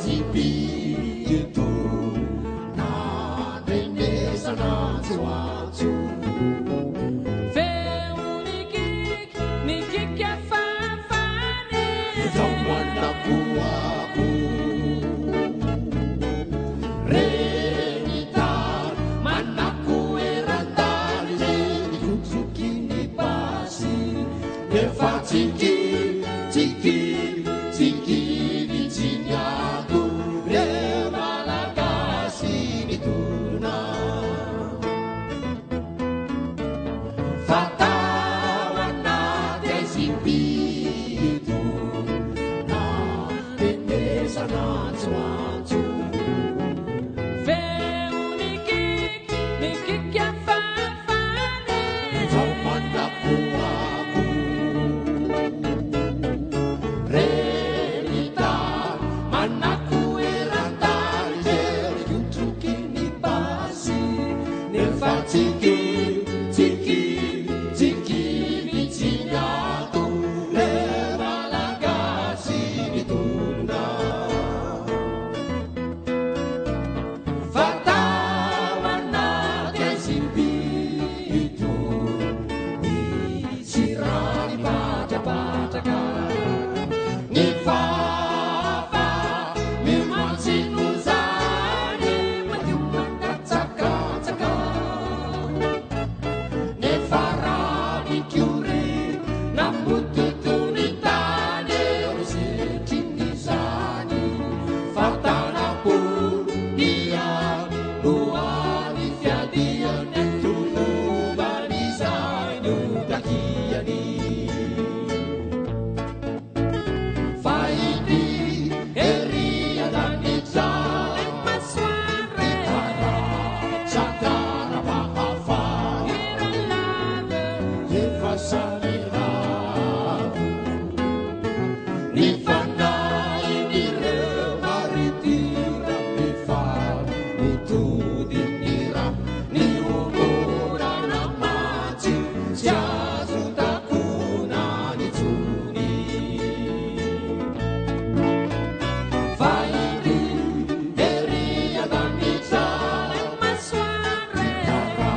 espírito nada nessa nossa alto Feunikik nikik ya fafane Zamanda kuaku Renitar manaku erantari Jeni kutsukini pasi Nefatiki tiki tiki di cinyaku Remalakasi dituna Fatawana desipitu Na tenesa na tsuatu Feunikik nikik ya fafane Zamanda kuaku Renitar manaku erantari Jeri kutsukini pasi Nefatiki tiki tiki vicinyaku Remalakasi ditunda Fatawana desipitu Disirani baca-bacakan Ni fafa Memang sinuzani Menyumbang kacaka-caka Ne farani kyuri Nambut tutunitani Usitinizani Fatana pun dia Luani fiadian Tulu balisani Utakiani Faidi Eria dan Nitsa Masware Ikara Sakara Mahafa Iralave Yefasanira Nifana inire maritira Nifan itu dinira Ni umura namaci Siasu takuna nitsuni Faidi Eria dan Nitsa Masware Ikara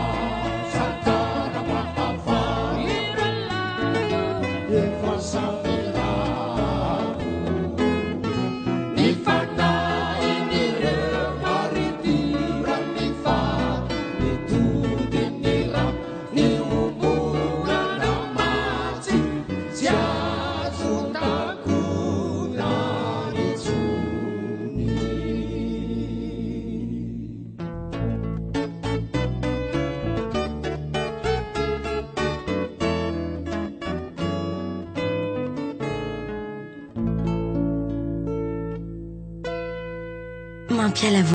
Sakara Mahafa Iralave Yefasanira Nifana inire maritira Nifan itu dinira Ni umura namaci Siasu takuna nitsuni Un pied à la